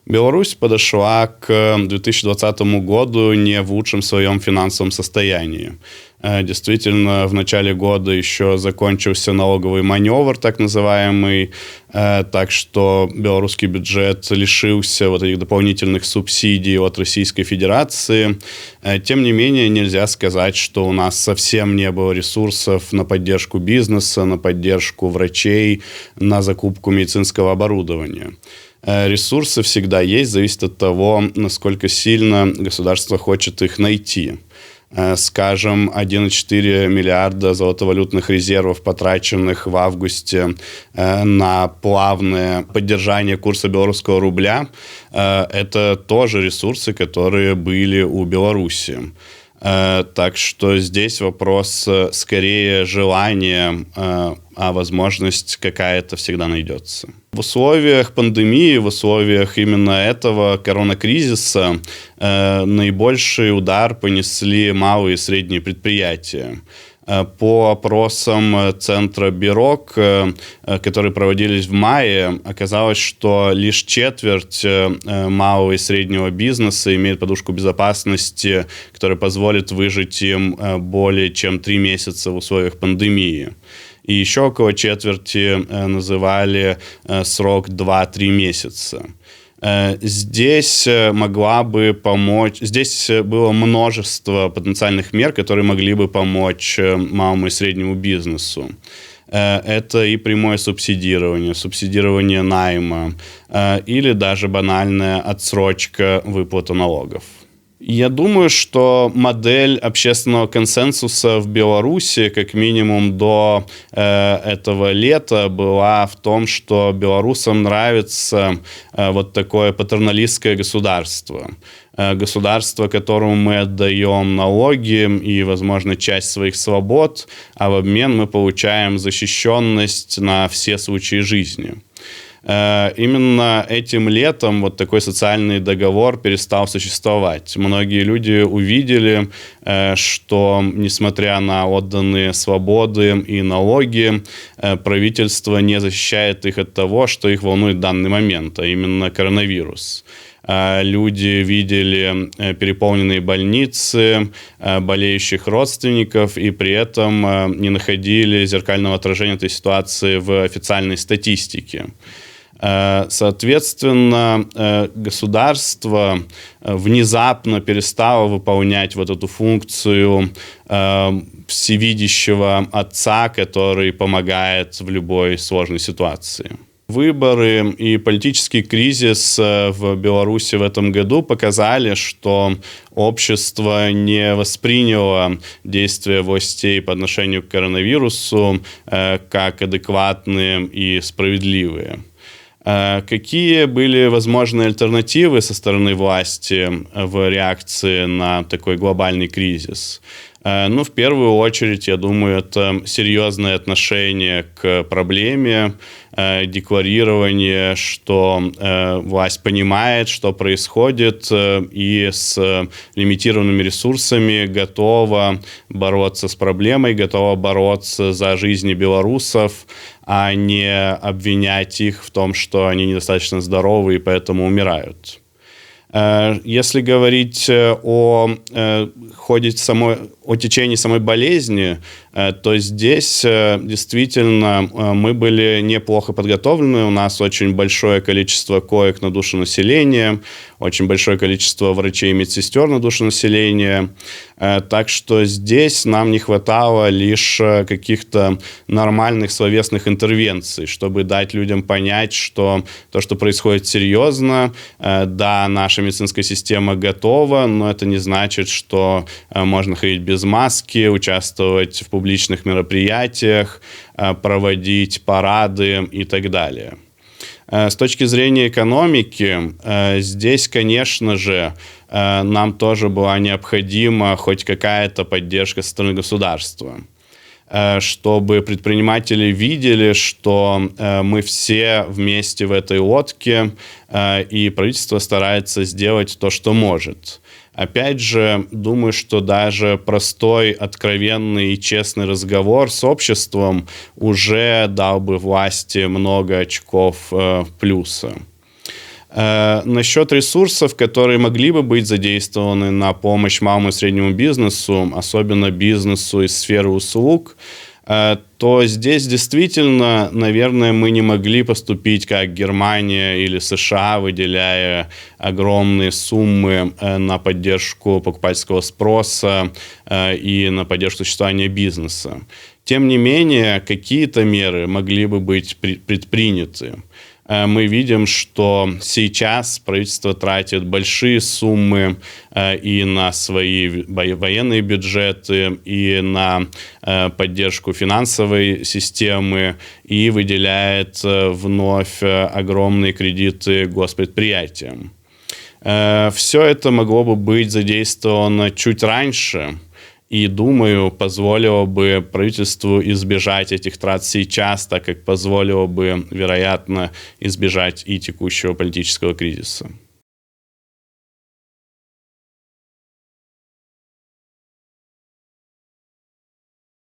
Беларусь подошла к 2020 году не в лучшем своем финансовом состоянии. Действительно, в начале года еще закончился налоговый маневр, так называемый, так что белорусский бюджет лишился вот этих дополнительных субсидий от Российской Федерации. Тем не менее, нельзя сказать, что у нас совсем не было ресурсов на поддержку бизнеса, на поддержку врачей, на закупку медицинского оборудования. Ресурсы всегда есть, зависит от того, насколько сильно государство хочет их найти. Скажем, 1,4 миллиарда золотовалютных резервов, потраченных в августе на плавное поддержание курса белорусского рубля, это тоже ресурсы, которые были у Беларуси. Так что здесь вопрос скорее желания, а возможность какая-то всегда найдется. В условиях пандемии, в условиях именно этого коронакризиса наибольший удар понесли малые и средние предприятия. По опросам центра Бирок, которые проводились в мае, оказалось, что лишь четверть малого и среднего бизнеса имеет подушку безопасности, которая позволит выжить им более чем 3 месяца в условиях пандемии. И еще около четверти называли срок 2-3 месяца. Здесь могла бы помочь, здесь было множество потенциальных мер, которые могли бы помочь малому и среднему бизнесу. Это и прямое субсидирование найма, или даже банальная отсрочка выплаты налогов. Я думаю, что модель общественного консенсуса в Беларуси, как минимум до этого лета, была в том, что белорусам нравится вот такое патерналистское государство. Государство, которому мы отдаем налоги и, возможно, часть своих свобод, а в обмен мы получаем защищенность на все случаи жизни. Именно этим летом вот такой социальный договор перестал существовать. Многие люди увидели, что, несмотря на отданные свободы и налоги, правительство не защищает их от того, что их волнует в данный момент, а именно коронавирус. Люди видели переполненные больницы, болеющих родственников, и при этом не находили зеркального отражения этой ситуации в официальной статистике. Соответственно, государство внезапно перестало выполнять вот эту функцию всевидящего отца, который помогает в любой сложной ситуации. Выборы и политический кризис в Беларуси в этом году показали, что общество не восприняло действия властей по отношению к коронавирусу как адекватные и справедливые. Какие были возможные альтернативы со стороны власти в реакции на такой глобальный кризис? В первую очередь, я думаю, это серьезное отношение к проблеме, декларирование, что власть понимает, что происходит, и с лимитированными ресурсами готова бороться с проблемой, готова бороться за жизни белорусов, а не обвинять их в том, что они недостаточно здоровы и поэтому умирают. Если говорить о течении самой болезни, то здесь действительно мы были неплохо подготовлены. У нас очень большое количество коек на душу населения, очень большое количество врачей и медсестер на душу населения. Так что здесь нам не хватало лишь каких-то нормальных словесных интервенций, чтобы дать людям понять, что то, что происходит, серьезно. Да, наша медицинская система готова, но это не значит, что можно ходить без маски, участвовать в публичных мероприятиях, проводить парады и так далее. С точки зрения экономики, здесь, конечно же, нам тоже была необходима хоть какая-то поддержка со стороны государства, чтобы предприниматели видели, что мы все вместе в этой лодке, и правительство старается сделать то, что может. Опять же, думаю, что даже простой, откровенный и честный разговор с обществом уже дал бы власти много очков плюса. Насчет ресурсов, которые могли бы быть задействованы на помощь малому и среднему бизнесу, особенно бизнесу из сферы услуг, то здесь действительно, наверное, мы не могли поступить как Германия или США, выделяя огромные суммы на поддержку покупательского спроса и на поддержку существования бизнеса. Тем не менее, какие-то меры могли бы быть предприняты. Мы видим, что сейчас правительство тратит большие суммы и на свои военные бюджеты, и на поддержку финансовой системы, и выделяет вновь огромные кредиты госпредприятиям. Все это могло бы быть задействовано чуть раньше, и, думаю, позволило бы правительству избежать этих трат сейчас, так как позволило бы, вероятно, избежать и текущего политического кризиса.